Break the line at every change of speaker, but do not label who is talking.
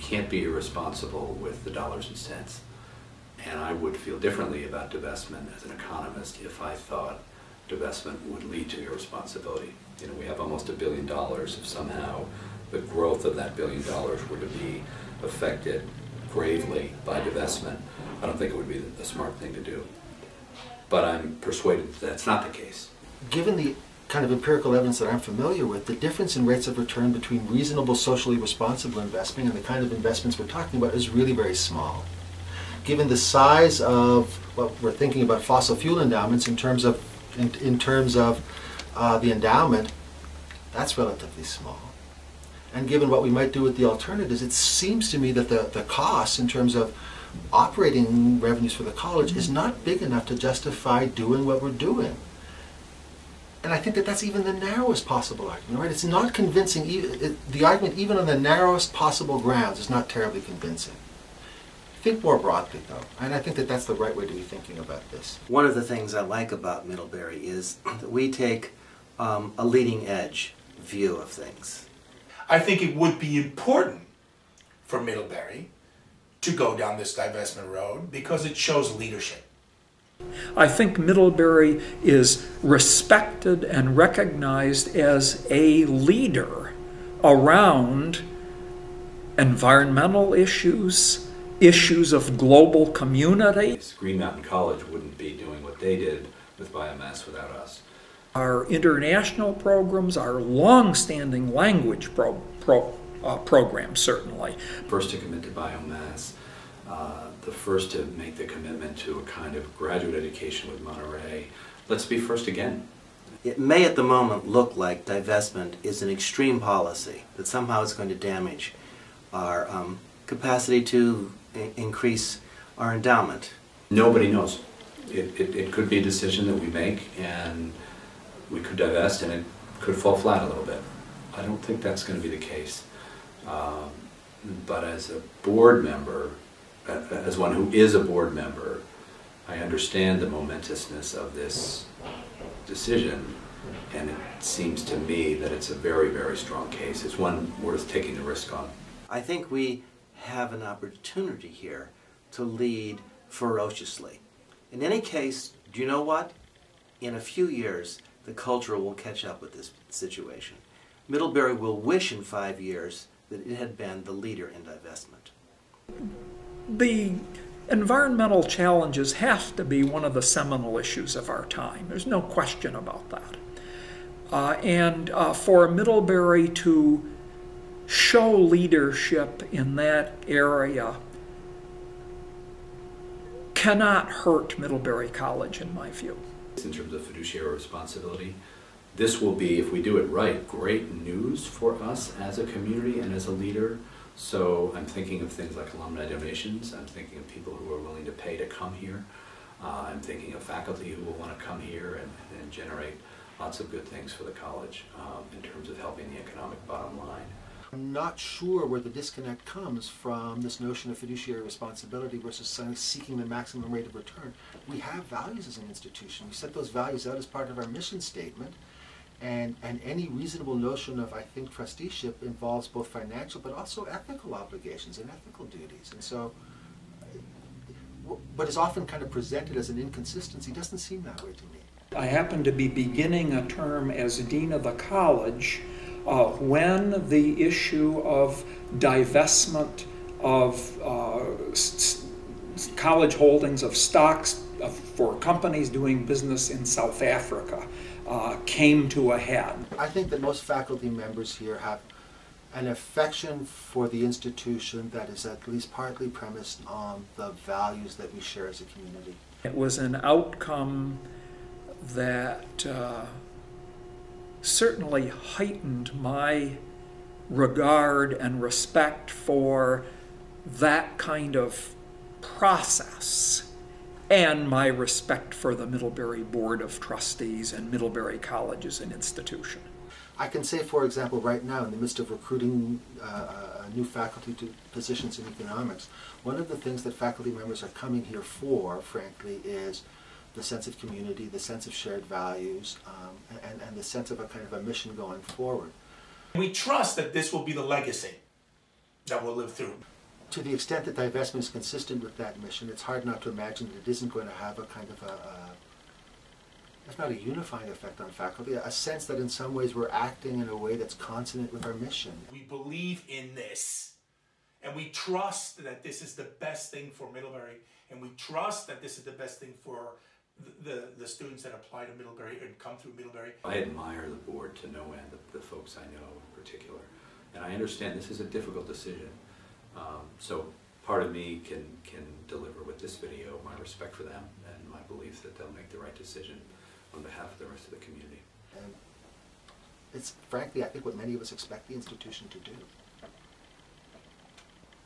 can't be irresponsible with the dollars and cents. And I would feel differently about divestment as an economist if I thought divestment would lead to irresponsibility. You know, we have almost $1 billion. If somehow the growth of that $1 billion were to be affected gravely by divestment, I don't think it would be the smart thing to do. But I'm persuaded that that's not the case.
Given the kind of empirical evidence that I'm familiar with, the difference in rates of return between reasonable, socially responsible investing and the kind of investments we're talking about is really very small. Given the size of what we're thinking about fossil fuel endowments in terms of the endowment, that's relatively small. And given what we might do with the alternatives, it seems to me that the costs in terms of operating revenues for the college is not big enough to justify doing what we're doing. And I think that that's even the narrowest possible argument, right? It's not convincing. The argument, even on the narrowest possible grounds, is not terribly convincing. Think more broadly, though, and I think that that's the right way to be thinking about this.
One of the things I like about Middlebury is that we take a leading edge view of things.
I think it would be important for Middlebury to go down this divestment road because it shows leadership.
I think Middlebury is respected and recognized as a leader around environmental issues, issues of global community.
Green Mountain College wouldn't be doing what they did with biomass without us.
Our international programs, our long-standing language programs, certainly.
First to commit to biomass, the first to make the commitment to a kind of graduate education with Monterey. Let's be first again.
It may at the moment look like divestment is an extreme policy, that somehow it's going to damage our capacity to increase our endowment.
Nobody knows. It could be a decision that we make, and we could divest and it could fall flat a little bit. I don't think that's going to be the case. But as a board member, as one who is a board member, I understand the momentousness of this decision, and it seems to me that it's a very, very strong case. It's one worth taking the risk on.
I think we have an opportunity here to lead ferociously. In any case, do you know what? In a few years, the culture will catch up with this situation. Middlebury will wish in 5 years that it had been the leader in divestment.
The environmental challenges have to be one of the seminal issues of our time. There's no question about that. And for Middlebury to show leadership in that area cannot hurt Middlebury College, in my view.
In terms of fiduciary responsibility, this will be, if we do it right, great news for us as a community and as a leader. So I'm thinking of things like alumni donations. I'm thinking of people who are willing to pay to come here. I'm thinking of faculty who will want to come here and generate lots of good things for the college in terms of helping the economic bottom line.
I'm not sure where the disconnect comes from this notion of fiduciary responsibility versus seeking the maximum rate of return. We have values as an institution. We set those values out as part of our mission statement. And any reasonable notion of, I think, trusteeship involves both financial but also ethical obligations and ethical duties. And so what is often kind of presented as an inconsistency doesn't seem that way to me.
I happen to be beginning a term as dean of the college when the issue of divestment of college holdings of stocks for companies doing business in South Africa came to a head.
I think that most faculty members here have an affection for the institution that is at least partly premised on the values that we share as a community.
It was an outcome that certainly heightened my regard and respect for that kind of process, and my respect for the Middlebury Board of Trustees and Middlebury College as an institution.
I can say, for example, right now, in the midst of recruiting new faculty to positions in economics, one of the things that faculty members are coming here for, frankly, is the sense of community, the sense of shared values, and the sense of a kind of a mission going forward.
We trust that this will be the legacy that we'll live through.
to the extent that divestment is consistent with that mission, it's hard not to imagine that it isn't going to have a kind of if not a unifying effect on faculty, a sense that in some ways we're acting in a way that's consonant with our mission.
We believe in this, and we trust that this is the best thing for Middlebury, and we trust that this is the best thing for the students that apply to Middlebury and come through Middlebury.
I admire the board to no end, the folks I know in particular. And I understand this is a difficult decision. So part of me can deliver with this video my respect for them and my belief that they'll make the right decision on behalf of the rest of the community.
And it's frankly, I think, what many of us expect the institution to do.